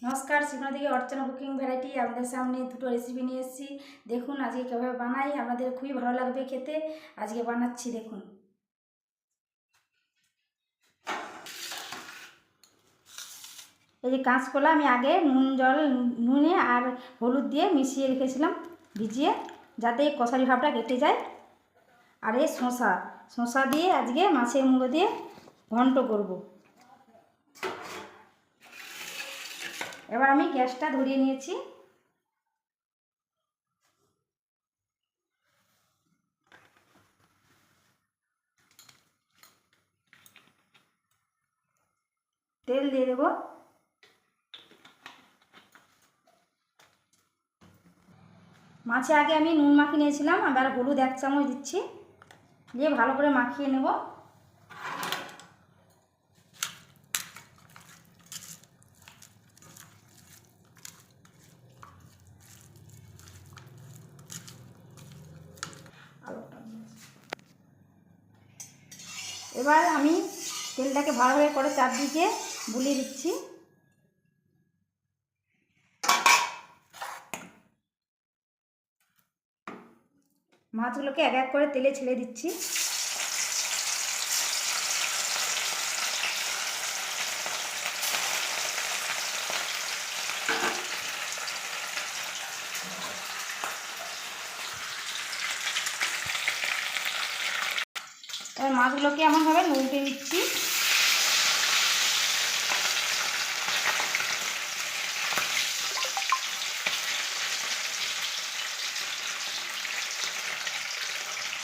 নমস্কার, সিমনা থেকে অর্চনা cooking variety আপনাদের সামনে দুটো রেসিপি নিয়ে এসেছি। দেখুন আজকে কীভাবে বানাই, আমাদের খুবই ভালো লাগবে খেতে। আজকে বানাচ্ছি দেখুন। এই যে কাঁচকলা আমি আগে নুনে আর হলুদ দিয়ে মিশিয়ে রেখেছিলাম ভিজিয়ে, যাতে কষারি ভাবটা কেটে যায়। আর এই শসা দিয়ে আজকে মাছের মুড়ো দিয়ে ঘন্ট করব। এবার আমি গ্যাসটা ধরিয়ে নিয়েছি। তেল দিয়ে দেবো। মাছে আগে আমি নুন মাখিয়ে নিয়েছিলাম, আবার হলুদ 1 চামচ দিচ্ছি, দিয়ে ভালো করে মাখিয়ে নেব। এবার আমি তেলটাকে ভালোভাবে করে চারদিকে বুলিয়ে দিচ্ছি। মাছগুলোকে এক এক করে তেলে ছেড়ে দিচ্ছি। এবার মাছগুলোকে এমনভাবে উল্টে দিচ্ছি।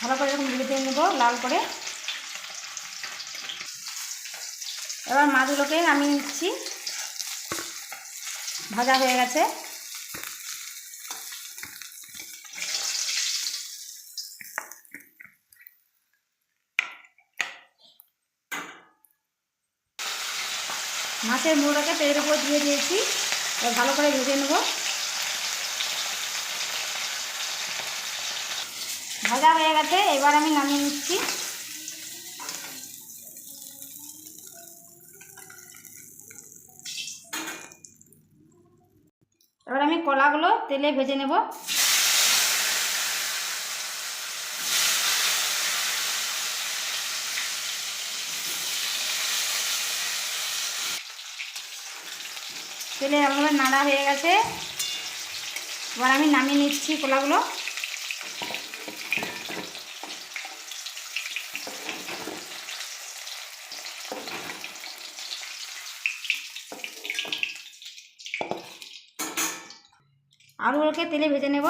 ভালো করে এরকম ভেজে নেব লাল করে। এবার মাছগুলোকে নামিয়ে নিচ্ছি, ভাজা হয়ে গেছে। মাছের মুড়োটাকে তেলের উপর দিয়ে দিয়েছি, এবার ভালো করে ভেজে নেব। ভাজা হয়ে গেছে, এবার আমি নামিয়ে নিচ্ছি। এবার আমি কলাগুলো তেলে ভেজে নেব। তেলে এমনভাবে নাড়া হয়ে গেছে, এবার আমি নামিয়ে নিচ্ছি কলাগুলো। আলুগুলোকে তেলে ভেজে নেব।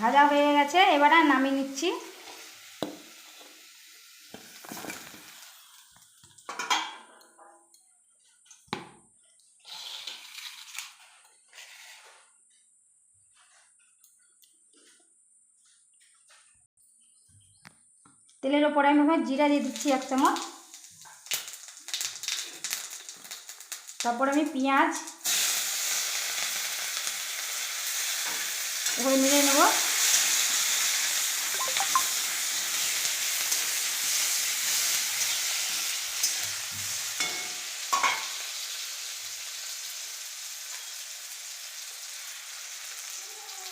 ভাজা হয়ে গেছে, এবার আর নামিয়ে নিচ্ছি। তেলের ওপরে আমি জিরা দিয়ে দিচ্ছি 1 চামচ। তারপর আমি পেঁয়াজ এভাবে মিলিয়ে নেব।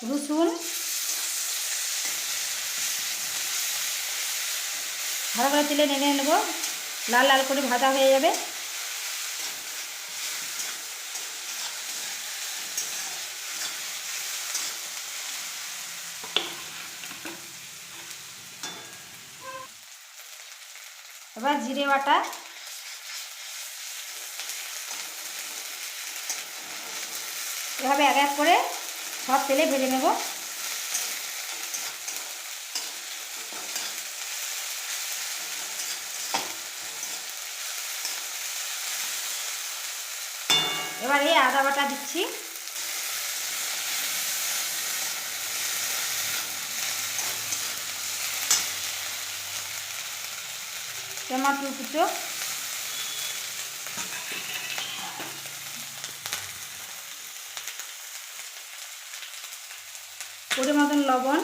রসুন ভালো করে তেলে নেড়ে নেব, লাল লাল করে ভাজা হয়ে যাবে। এবার জিরে বাটা, এভাবে এক এক করে সব তেলে ভেজে নেব। এবার এই আদা বাটা দিচ্ছি। টমেটো কুচো, পরিমাণ মতন লবণ,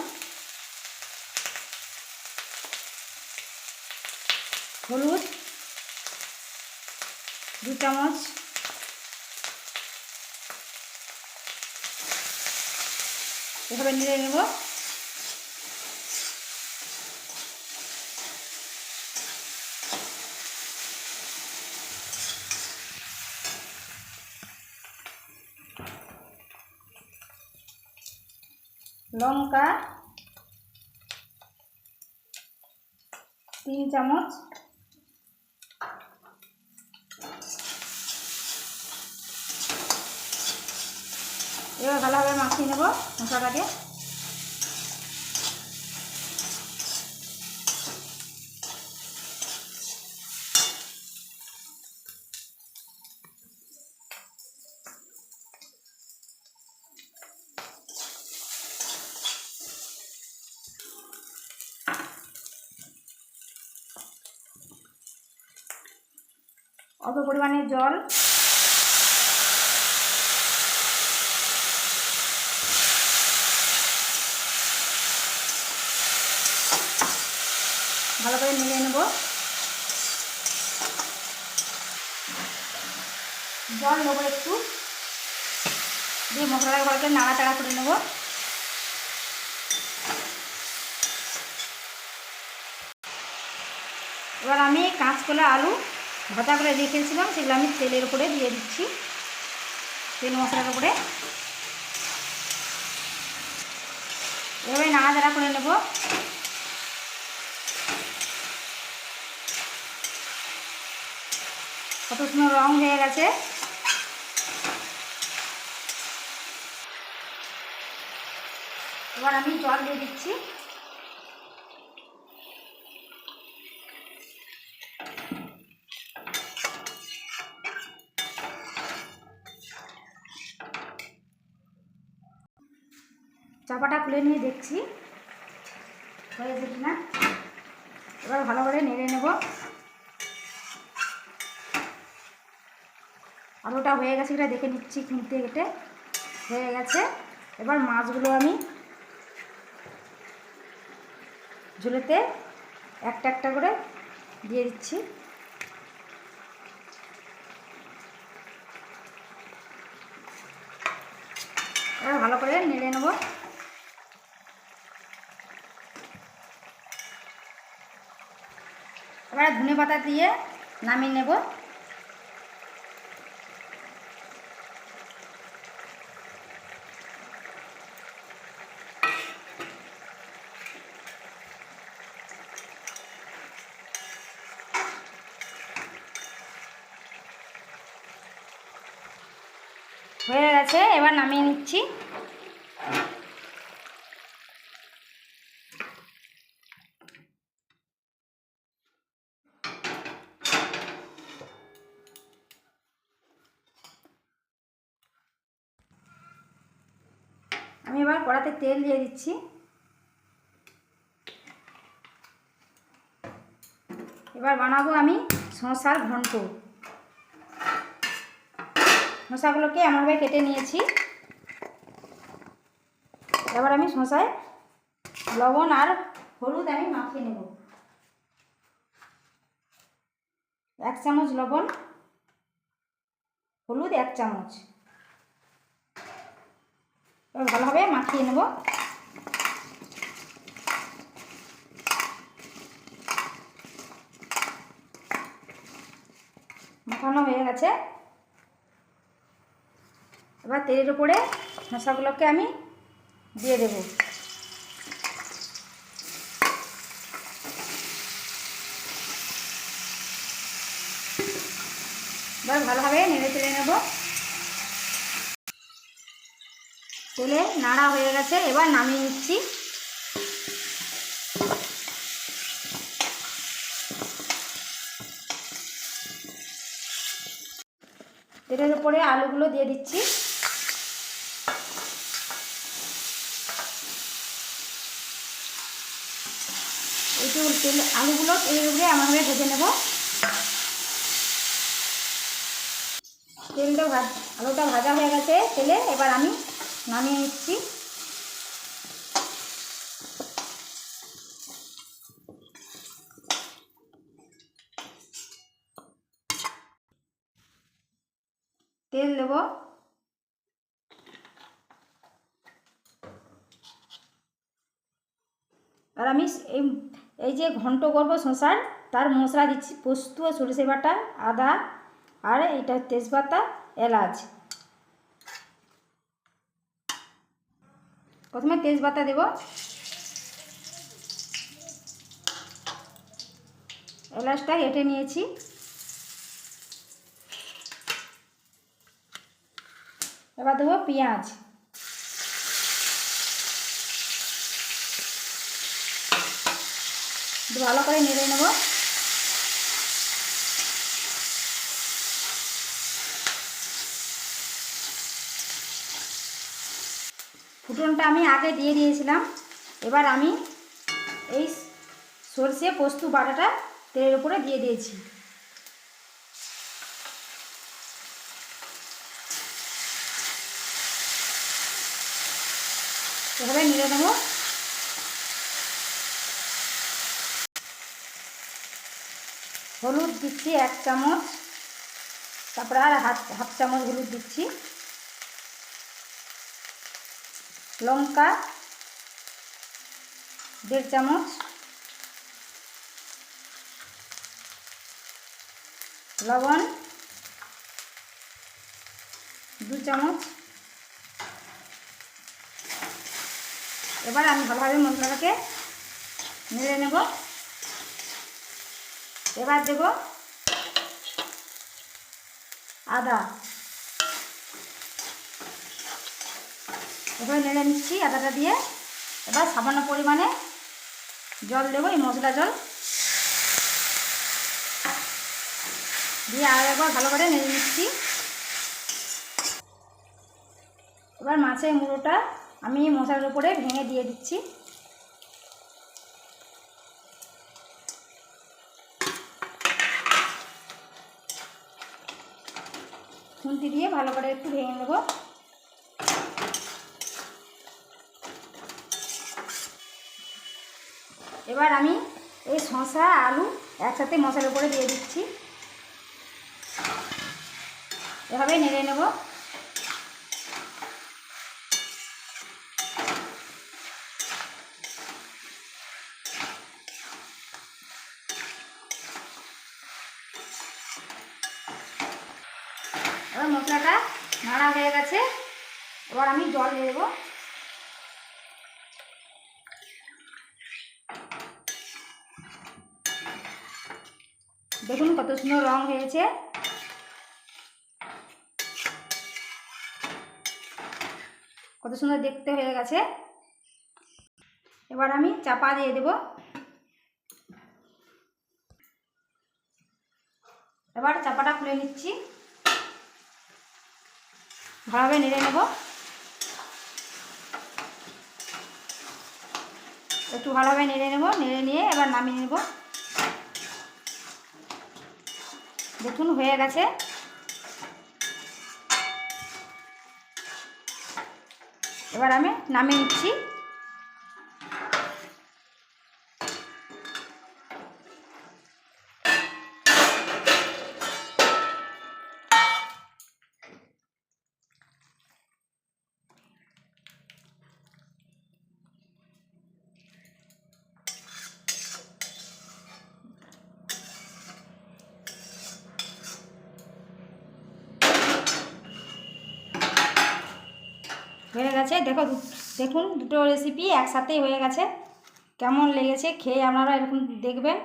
হলুদ 2 চামচ, এভাবে নেড়ে নেব। লঙ্কা 3 চামচ, এবার ভালোভাবে মাখিয়ে নেব মশলাটাকে। অল্প পরিমাণে জল, ভালো করে মিলিয়ে নেব। জল নেব একটু, দিয়ে মশলাটাকে ভালো করে নাড়াচাড়া করে নেব। এবার আমি কাঁচকলা আলু ভাজা করে রেখেছিলাম, সেগুলো আমি তেলের উপরে দিয়ে দিচ্ছি, তেল মশলার উপরে এভাবে নাড়াচাড়া করে নেব। কত সুন্দর রং হয়ে গেছে। এবার আমি জল দিয়ে দিচ্ছি। চাপাটা খুলে নিয়ে দেখছি হয়েছে কিনা। এবার ভালো করে নেড়ে নেব। আলুটা হয়ে গেছে এটা দেখে নিচ্ছি, খুঁটে কেটে হয়ে গেছে। এবার মাছগুলো আমি ঝুলেতে একটা একটা করে দিয়ে দিচ্ছি। এবার ভালো করে নেড়ে নেব। এবার ধনে পাতা দিয়ে নামিয়ে নেব। হয়ে গেছে, এবার নামিয়ে নিচ্ছি। আমি এবার কড়াতে তেল দিয়ে দিচ্ছি। এবার বানাবো আমি শসার ঘন্ট। শসাগুলোকে এমনভাবে কেটে নিয়েছি। এবার আমি শসায় লবণ আর হলুদ আমি মাখিয়ে নেব। 1 চামচ লবণ, হলুদ 1 চামচ, এবার ভালোভাবে মাখিয়ে নেব। মাখানো হয়ে গেছে। এবার তেলের উপরে শসাগুলোকে আমি দিয়ে দেব। এবার ভালোভাবে নেড়ে চেড়ে নেব। তেলে নাড়া হয়ে গেছে, এবার নামিয়ে নিচ্ছি। তেলের উপরে আলুগুলো দিয়ে দিচ্ছি। একটু আলুগুলো তেলের উপরে এমনভাবে ভেজে নেব। আলুটা ভাজা হয়ে গেছে তেলে, এবার আমি নামিয়ে নিচ্ছি। আর আমি এই এই যে ঘন্ট করবো শশার, তার মশলা দিচ্ছি পোস্ত, সরষে বাটা, আদা, আর এটা তেজপাতা, এলাচ। প্রথমে তেজপাতা দেব, এলাচটা কেটে নিয়েছি। এবার দেবো পেঁয়াজ, ভালো করে নেড়ে নেব। ফুটনটা আমি আগে দিয়ে দিয়েছিলাম। এবার আমি এই সরষে পোস্ত বাটাটা তেলের উপরে দিয়ে দিয়েছি। এভাবে নেড়ে নেব। হলুদ দিচ্ছি 1 চামচ, তারপরে আর হাফ চামচ হলুদ দিচ্ছি। লঙ্কা 1.5 চামচ, লবণ 2 চামচ। এবার আমি ভালোভাবে মশলাটাকে নেড়ে নেব। এবার দেব আদা, এভাবে নেড়ে নিচ্ছি আদাটা দিয়ে। এবার সামান্য পরিমাণে জল দেবো, এই মশলা জল দিয়ে আর একবার ভালো করে নেড়ে নিচ্ছি। এবার মাছের মুড়োটা আমি মশলার উপরে ভেঙে দিয়ে দিচ্ছি। খুন্তি দিয়ে ভালো করে একটু ভেঙে নেব। এবার আমি এই শসা আলু একসাথে মশলার উপরে দিয়ে দিচ্ছি। এভাবে নেড়ে নেব। এবার মশলাটা নাড়া হয়ে গেছে। এবার আমি জল দিয়ে দেবো। দেখুন কত সুন্দর রং হয়েছে। কত সুন্দর দেখতে হয়ে গেছে। এবার আমি চাপা দিয়ে দেব। এবার চাপাটা খুলে নিচ্ছি, ভালোভাবে নেড়ে নেব। একটু ভালোভাবে নেড়ে নেব। নেড়ে নিয়ে এবার নামিয়ে নেব। দেখুন হয়ে গেছে। এবার আমি নামিয়ে নিচ্ছি। হয়ে গেছে। দেখুন দুটো রেসিপি একসাথেই হয়ে গেছে। কেমন লেগেছে খেয়ে আপনারা এরকম দেখবেন।